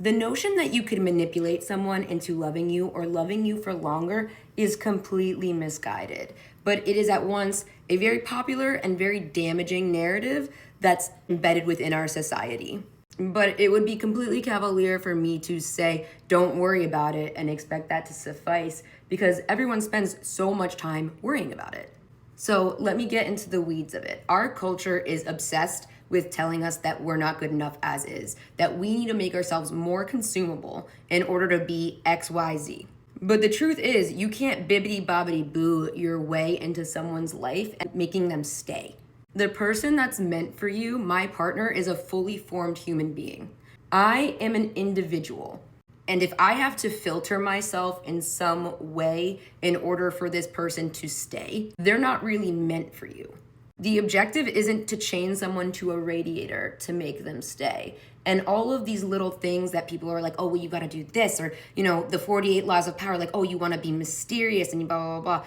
The notion that you could manipulate someone into loving you or loving you for longer is completely misguided. But it is at once a very popular and very damaging narrative that's embedded within our society. But it would be completely cavalier for me to say, don't worry about it and expect that to suffice, because everyone spends so much time worrying about it. So let me get into the weeds of it. Our culture is obsessed with telling us that we're not good enough as is, that we need to make ourselves more consumable in order to be XYZ. But the truth is, you can't bibbity bobbity boo your way into someone's life and making them stay. The person that's meant for you, my partner, is a fully formed human being. I am an individual. And if I have to filter myself in some way in order for this person to stay, they're not really meant for you. The objective isn't to chain someone to a radiator to make them stay. And all of these little things that people are like, oh, well, you got to do this, or, the 48 laws of power, like, oh, you want to be mysterious and blah, blah, blah.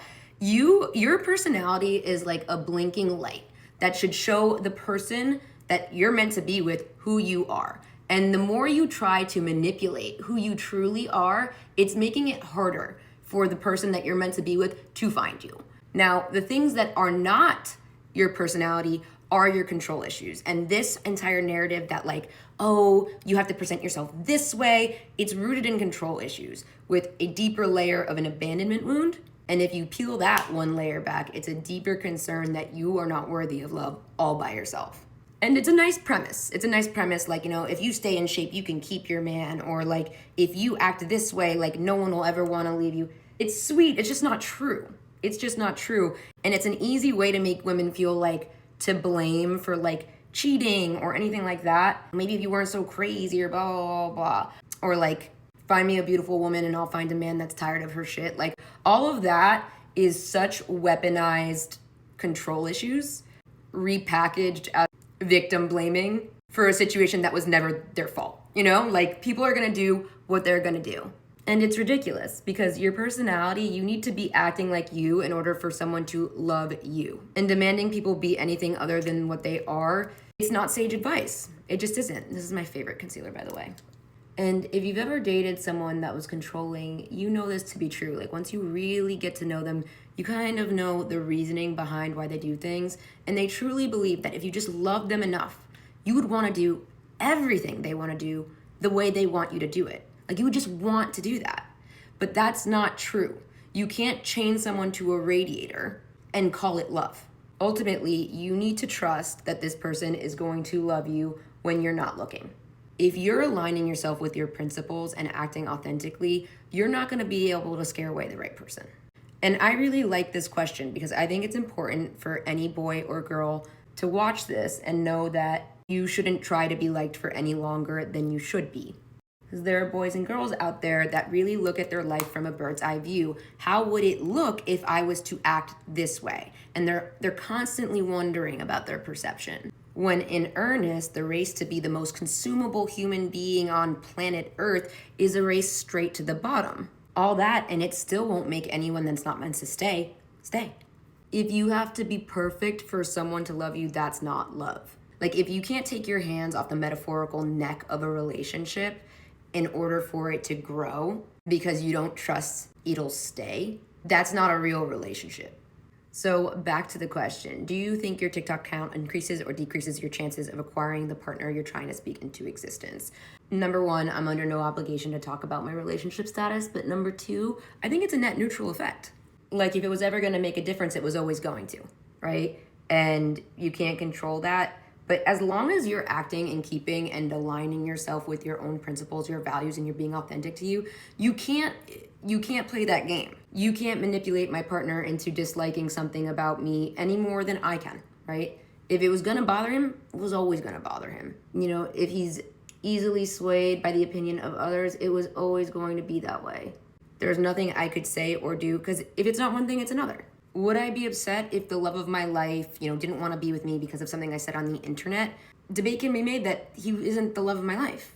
Your personality is like a blinking light that should show the person that you're meant to be with who you are. And the more you try to manipulate who you truly are, it's making it harder for the person that you're meant to be with to find you. Now, the things that are not your personality are your control issues. And this entire narrative that like, oh, you have to present yourself this way, it's rooted in control issues with a deeper layer of an abandonment wound. And if you peel that one layer back, it's a deeper concern that you are not worthy of love all by yourself. And it's a nice premise. It's a nice premise, like, if you stay in shape, you can keep your man. Or like, if you act this way, like no one will ever want to leave you. It's sweet. It's just not true. It's just not true. And it's an easy way to make women feel like to blame for like cheating or anything like that. Maybe if you weren't so crazy or blah, blah, blah, blah. Or like, find me a beautiful woman and I'll find a man that's tired of her shit. Like, all of that is such weaponized control issues repackaged as victim blaming for a situation that was never their fault. Like, people are gonna do what they're gonna do. And it's ridiculous because your personality, you need to be acting like you in order for someone to love you. And demanding people be anything other than what they are, it's not sage advice. It just isn't. This is my favorite concealer, by the way. And if you've ever dated someone that was controlling, you know this to be true. Like, once you really get to know them, you kind of know the reasoning behind why they do things. And they truly believe that if you just love them enough, you would want to do everything they want to do the way they want you to do it. Like, you would just want to do that. But that's not true. You can't chain someone to a radiator and call it love. Ultimately, you need to trust that this person is going to love you when you're not looking. If you're aligning yourself with your principles and acting authentically, you're not going to be able to scare away the right person. And I really like this question because I think it's important for any boy or girl to watch this and know that you shouldn't try to be liked for any longer than you should be. Because there are boys and girls out there that really look at their life from a bird's eye view. How would it look if I was to act this way? And they're constantly wondering about their perception. When in earnest, the race to be the most consumable human being on planet Earth is a race straight to the bottom. All that, and it still won't make anyone that's not meant to stay. If you have to be perfect for someone to love you, that's not love. Like, if you can't take your hands off the metaphorical neck of a relationship in order for it to grow because you don't trust it'll stay, that's not a real relationship. So back to the question, do you think your TikTok count increases or decreases your chances of acquiring the partner you're trying to speak into existence? Number one, I'm under no obligation to talk about my relationship status, but number two, I think it's a net neutral effect. Like, if it was ever gonna make a difference, it was always going to, right? And you can't control that. But as long as you're acting and keeping and aligning yourself with your own principles, your values, and you're being authentic to you, you can't play that game. You can't manipulate my partner into disliking something about me any more than I can, right? If it was gonna bother him, it was always gonna bother him. If he's easily swayed by the opinion of others, it was always going to be that way. There's nothing I could say or do, because if it's not one thing, it's another. Would I be upset if the love of my life, didn't want to be with me because of something I said on the internet? Debate can be made that he isn't the love of my life,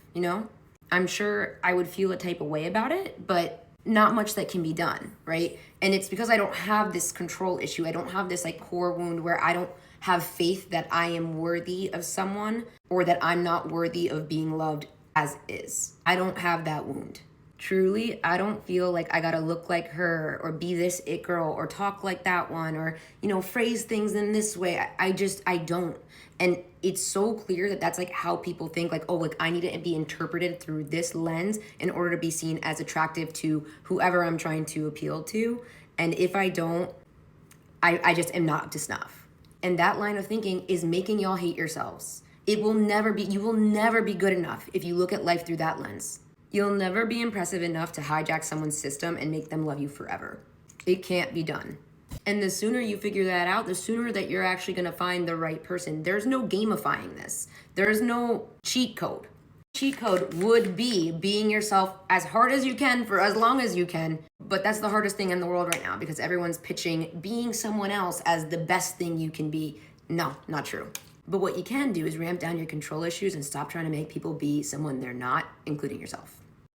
I'm sure I would feel a type of way about it, but not much that can be done, right? And it's because I don't have this control issue. I don't have this like core wound where I don't have faith that I am worthy of someone or that I'm not worthy of being loved as is. I don't have that wound. Truly, I don't feel like I gotta look like her or be this it girl or talk like that one or, phrase things in this way. I don't. And it's so clear that that's like how people think, like, oh, like I need to be interpreted through this lens in order to be seen as attractive to whoever I'm trying to appeal to. And if I don't, I just am not up to snuff. And that line of thinking is making y'all hate yourselves. You will never be good enough if you look at life through that lens. You'll never be impressive enough to hijack someone's system and make them love you forever. It can't be done. And the sooner you figure that out, the sooner that you're actually gonna find the right person. There's no gamifying this. There's no cheat code. Cheat code would be being yourself as hard as you can for as long as you can. But that's the hardest thing in the world right now because everyone's pitching being someone else as the best thing you can be. No, not true. But what you can do is ramp down your control issues and stop trying to make people be someone they're not, including yourself.